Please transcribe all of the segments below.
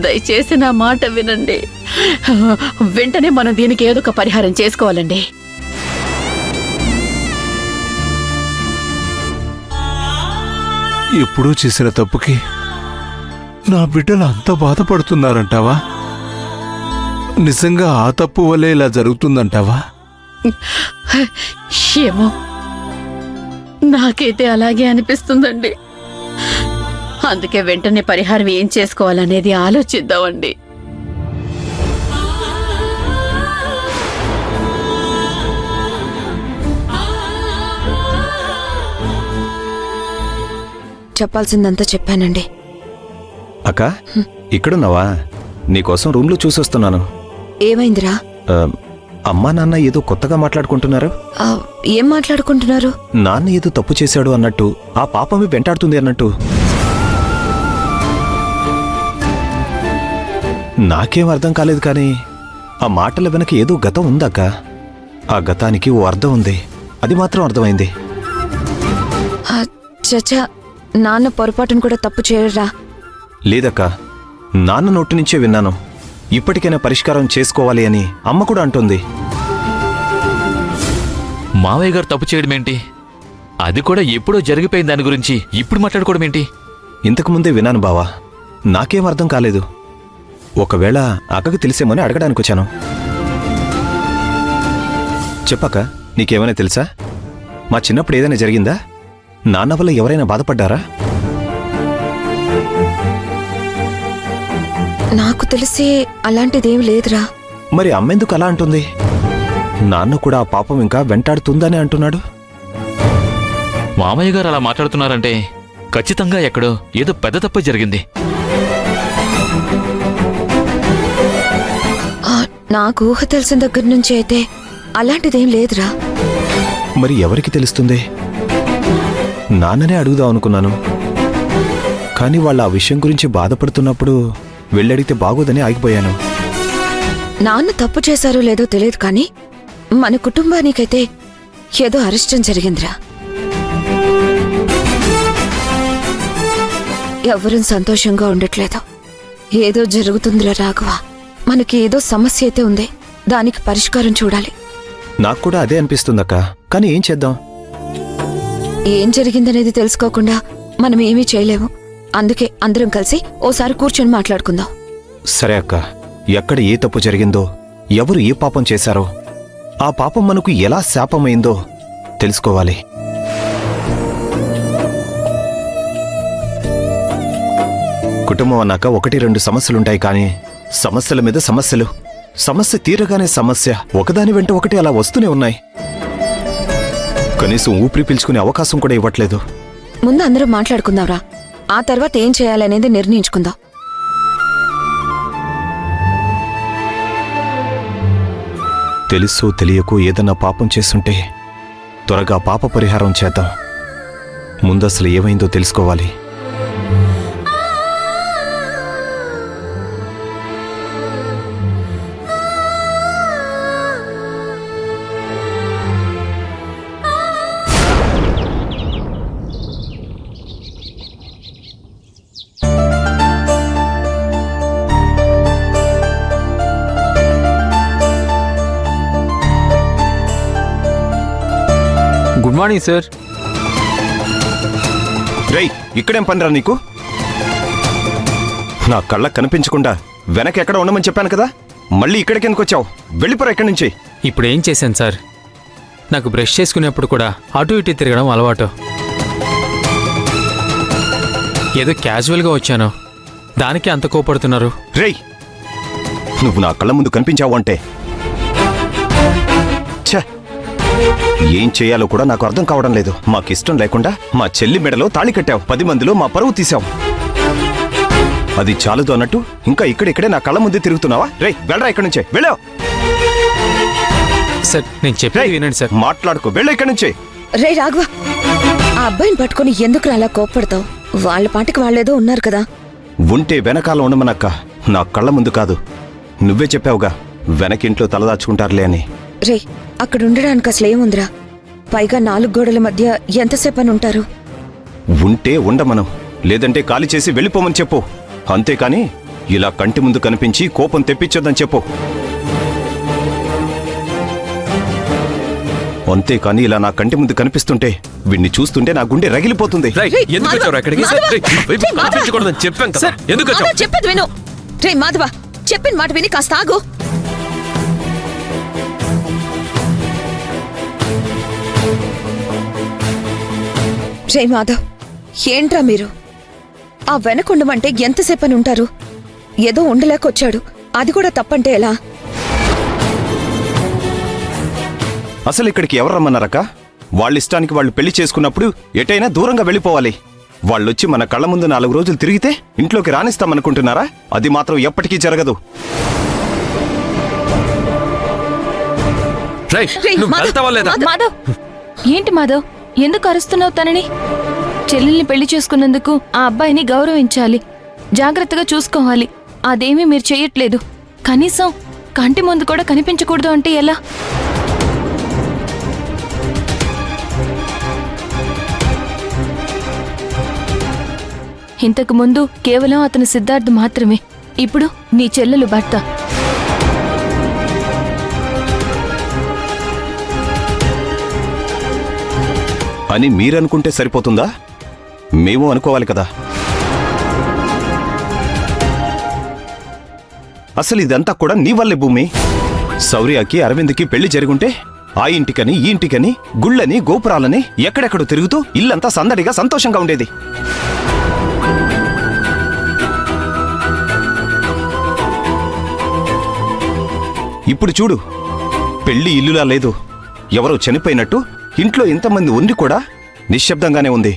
దయచేసి నా మాట వినండి. వెంటనే మనం దీనికి ఏదో ఒక పరిహారం చేసుకోవాలండి. ఎప్పుడూ చేసిన తప్పుకి నా బిడ్డలు అంత బాధపడుతున్నారంటావా? నిజంగా ఆ తప్పు వల్లే ఇలా జరుగుతుందంటావా? ఏమో, నాకైతే అలాగే అనిపిస్తుందండి. అందుకే వెంటనే పరిహారం ఏం చేసుకోవాలనేది ఆలోచిద్దామండి. చెప్పాల్సిందంతా చెప్పానండి. అక్క, ఇక్కడున్నావా? నీకోసం రూమ్లో చూసొస్తున్నాను. ఏమైందిరా? అమ్మా నాన్న ఏదో కొత్తగా మాట్లాడుకుంటున్నారు. ఏం మాట్లాడుకుంటున్నారు? నాన్న ఏదో తప్పు చేశాడు అన్నట్టు, ఆ పాపమే వెంటాడుతుంది అన్నట్టు. నాకేం అర్థం కాలేదు, కానీ ఆ మాటల వెనక ఏదో గతం ఉందక్క. ఆ గతానికి ఓ అర్థం ఉంది, అది మాత్రం అర్థమైంది. చచ్చా, నాన్న పొరపాటును కూడా తప్పు చేయరా? లేదక్క, నాన్న నోటి నుంచే విన్నాను. ఇప్పటికైనా పరిష్కారం చేసుకోవాలి అని అమ్మ కూడా అంటుంది. మావయ్య గారు తప్పు చేయడం ఏంటి? అది కూడా ఎప్పుడో జరిగిపోయిన దాని గురించి ఇప్పుడు మాట్లాడుకోవడం ఏంటి? ఇంతకుముందే విన్నాను బావా, నాకేం అర్థం కాలేదు. ఒకవేళ అక్కకు తెలిసేమని అడగడానికి వచ్చాను. చెప్పక్క, నీకేమైనా తెలుసా? మా చిన్నప్పుడు ఏదైనా జరిగిందా? నాన్న వల్ల ఎవరైనా బాధపడ్డారా? నాకు తెలిసి అలాంటిదేం లేదురా. మరి అమ్మెందుకు అలా అంటుంది? నాన్న కూడా ఆ పాపం ఇంకా వెంటాడుతుందని అంటున్నాడు. మామయ్య గారు అలా మాట్లాడుతున్నారంటే ఖచ్చితంగా ఎక్కడో ఏదో పెద్ద తప్పు జరిగింది. నాకు ఊహ తెలిసిన దగ్గర నుంచి అయితే అలాంటిదేం లేదురా. మరి ఎవరికి తెలుస్తుంది? నాన్ననే అడుగుదాం అనుకున్నాను, కానీ వాళ్ళు ఆ విషయం గురించి బాధపడుతున్నప్పుడు వెళ్ళడిగితే బాగోదని ఆగిపోయాను. నాన్న తప్పు చేశారో లేదో తెలియదు, కానీ మన కుటుంబానికైతే ఏదో అరిష్టం జరిగిందిరా. ఎవరూ సంతోషంగా ఉండట్లేదు. ఏదో జరుగుతుందిరా రాఘవ. మనకి ఏదో సమస్య అయితే ఉంది, దానికి పరిష్కారం చూడాలి. నాకు కూడా అదే అనిపిస్తుందక్క, కానీ ఏం చేద్దాం? ఏం జరిగిందనేది తెలుసుకోకుండా మనం ఏమీ చేయలేము. అందుకే అందరం కలిసి ఓసారి కూర్చొని మాట్లాడుకుందాం. సరే అక్క, ఎక్కడ ఏ తప్పు జరిగిందో, ఎవరు ఏ పాపం చేశారో, ఆ పాపం మనకు ఎలా శాపమైందో తెలుసుకోవాలి. కుటుంబం అన్నాక 1-2 సమస్యలుంటాయి, కానీ సమస్యల మీద సమస్యలు, సమస్య తీరగానే సమస్య, ఒకదాని వెంట ఒకటి అలా వస్తూనే ఉన్నాయి. కనీసం ఊపిరి పీల్చుకునే అవకాశం కూడా ఇవ్వట్లేదు. ముందు అందరం మాట్లాడుకుందాంరా, ఆ తర్వాత ఏం చేయాలనేది నిర్ణయించుకుందాం. తెలుసో తెలియకో ఏదన్నా పాపం చేస్తుంటే త్వరగా పాప పరిహారం చేద్దాం. ముందసలు ఏమైందో తెలుసుకోవాలి. Good morning sir. రేయ్, ఇక్కడేం పనిరా నీకు? నా కళ్ళకు కనిపించకుండా వెనక ఎక్కడ ఉండమని చెప్పాను కదా, మళ్ళీ ఇక్కడికి ఎందుకు వచ్చావు? వెళ్ళిపోరా ఇక్కడి నుంచి. ఇప్పుడు ఏం చేశాను సార్? నాకు బ్రష్ చేసుకునేప్పుడు కూడా అటు ఇటు తిరగడం అలవాటు. ఏదో క్యాజువల్గా వచ్చాను, దానికి అంత కోపడుతున్నారు. రేయ్, నువ్వు నా కళ్ళ ముందు కనిపించావు అంటే ఛ, ఏం చేయాలో కూడా నాకు అర్థం కావడం లేదు. మాకిష్టం లేకుండా మా చెల్లి మెడలో తాళి కట్టావు, 10 మందిలో మా పరువు తీసావు. అది చాలదు అన్నట్టు ఇంకా ఇక్కడిక్కడే నా కళ్ళ ముందే తిరుగుతున్నావా? రేయ్, వెళ్ళరా ఇక్కడి నుంచే, వెళ్ళావు. సార్, నేను చెప్పేది వినండి సార్. మాట్లాడుకో, వెళ్ళు ఇక్కడి నుంచి. రే రాఘవ, ఆ అబ్బాయిని పట్టుకుని ఎందుకు అలా కోప్పడతావు? వాళ్ళ పాటికి వాళ్ళేదో ఉన్నారు కదా. ఉంటే వెనకాల ఉండమనక్క, నా కళ్ళ ముందు కాదు. నువ్వే చెప్పావుగా వెనకింట్లో తలదాచుకుంటారులే అని. రే, అక్కడ ఉండడానికి అసలు ఏముందిరా? పైగా 4 గోడల మధ్య ఎంతసేపు అని ఉంటారు? ఉంటే ఉండమను, లేదంటే ఖాళీ చేసి వెళ్ళిపోమని చెప్పు. అంతేకాని ఇలా కంటి ముందు కనిపించి కోపం తెప్పించొద్దని చెప్పు. అంతేకాని ఇలా నా కంటి ముందు కనిపిస్తుంటే వీడిని చూస్తుంటే నా గుండె రగిలిపోతుంది. రేయ్, ఎందుకు వచ్చావురా ఇక్కడికి? రేయ్, ఈ వైపు కనిపించకూడదని చెప్పాం కదా. ఎందుకు వచ్చావు? మాధవ్, చెప్పేది విను. రే మాధవ, చెప్పిన మాట విని కాస్త ఆగు. రే మాధవ్, ఏంట్రా మీరు? ఆ వెనకుండమంటే ఎంతసేపని ఉంటారు? ఏదో ఉండలేకొచ్చాడు, అది కూడా తప్పంటే ఎలా? అసలు ఇక్కడికి ఎవరు రమ్మన్నారక్క? వాళ్ళ ఇష్టానికి వాళ్ళు పెళ్లి చేసుకున్నప్పుడు ఎటైనా దూరంగా వెళ్ళిపోవాలి. వాళ్ళొచ్చి మన కళ్ళ ముందు 4 రోజులు తిరిగితే ఇంట్లోకి రానిస్తామనుకుంటున్నారా? అది మాత్రం ఎప్పటికీ జరగదు. రేయ్, నువ్వు వెళ్తావా లేదా? మాధవ్, ఏంటి మాధవ్, ఎందుకు అరుస్తున్నావు తనని? చెల్లెల్ని పెళ్లి చేసుకున్నందుకు ఆ అబ్బాయిని గౌరవించాలి, జాగ్రత్తగా చూసుకోవాలి. అదేమీ మీరు చెయ్యట్లేదు. కనీసం కంటి ముందు కూడా కనిపించకూడదు అంటే ఎలా? ఇంతకు ముందు కేవలం అతను సిద్ధార్థ్ మాత్రమే, ఇప్పుడు నీ చెల్లెలు భర్త. అని మీరనుకుంటే సరిపోతుందా? మేము అనుకోవాలి కదా. అసలు ఇదంతా కూడా నీ వల్లే భూమి. శౌర్యకి అరవింద్కి పెళ్లి జరుగుంటే ఆ ఇంటికని ఈ ఇంటికని గుళ్ళని గోపురాలని ఎక్కడెక్కడో తిరుగుతూ ఇల్లంతా సందడిగా సంతోషంగా ఉండేది. ఇప్పుడు చూడు, పెళ్లి ఇల్లులా లేదు, ఎవరో చనిపోయినట్టు ఇంట్లో ఇంతమంది ఉండి కూడా నిశ్శబ్దంగానే ఉంది.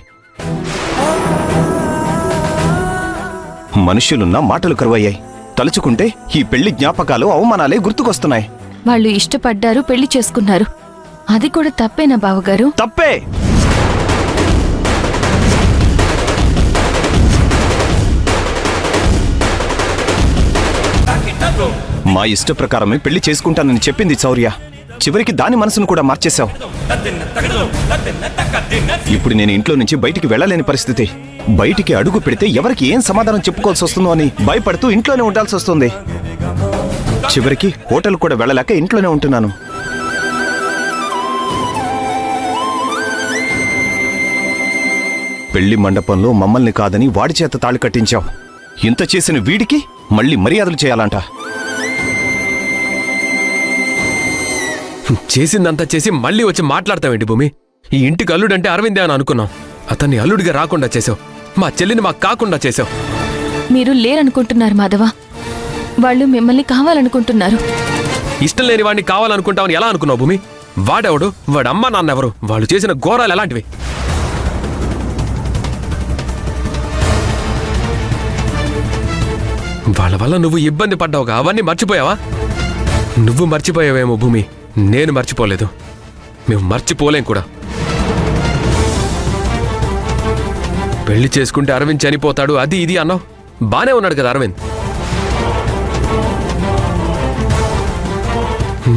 మనుష్యులున్న మాటలు కరువయ్యాయి. తలుచుకుంటే ఈ పెళ్లి జ్ఞాపకాలు అవమానాలే గుర్తుకొస్తున్నాయి. వాళ్ళు ఇష్టపడ్డారు, పెళ్లి చేసుకున్నారు. అది కూడా తప్పేనా బావగారు? తప్పే. మా ఇష్ట ప్రకారమే పెళ్లి చేసుకుంటానని చెప్పింది శౌర్య. చివరికి దాని మనసును కూడా మార్చేశావు. ఇప్పుడు నేను ఇంట్లో నుంచి బయటికి వెళ్ళలేని పరిస్థితి. బయటికి అడుగు పెడితే ఎవరికి ఏం సమాధానం చెప్పుకోవాల్సి వస్తుందో అని భయపడుతూ ఇంట్లోనే ఉండాల్సి వస్తుంది. చివరికి హోటల్ కూడా వెళ్ళలేక ఇంట్లోనే ఉంటున్నాను. పెళ్లి మండపంలో మమ్మల్ని కాదని వాడి చేత తాళి కట్టించావు. ఇంత చేసిన వీడికి మళ్ళీ మర్యాదలు చేయాలంట. చేసిందంతా చేసి మళ్ళీ వచ్చి మాట్లాడతావేంటి భూమి? ఈ ఇంటికి అల్లుడంటే అరవిందే అని అనుకున్నాం. అతన్ని అల్లుడిగా రాకుండా చేసావు. మా చెల్లిని మాకు కాకుండా చేసావు. మీరు లేరనుకుంటున్నారు మాధవ. వాళ్ళు మిమ్మల్ని కావాలనుకుంటున్నారు. ఇష్టం లేని వాడిని కావాలనుకుంటామని ఎలా అనుకున్నావు భూమి? వాడెవడు? వాడమ్మ నాన్నెవరు? వాళ్ళు చేసిన ఘోరాలు ఎలాంటివి? వాళ్ళ వల్ల నువ్వు ఇబ్బంది పడ్డావుగా, అవన్నీ మర్చిపోయావా? నువ్వు మర్చిపోయావేమో భూమి, నేను మర్చిపోలేదు. మేము మర్చిపోలేం కూడా. పెళ్లి చేసుకుంటే అరవింద్ చనిపోతాడు, అది ఇది అన్నావు. బానే ఉన్నాడు కదా అరవింద్.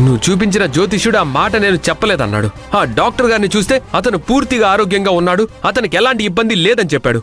నువ్వు చూపించిన జ్యోతిష్యుడు ఆ మాట నేను చెప్పలేదన్నాడు. ఆ డాక్టర్ గారిని చూస్తే అతను పూర్తిగా ఆరోగ్యంగా ఉన్నాడు, అతనికి ఎలాంటి ఇబ్బంది లేదని చెప్పాడు.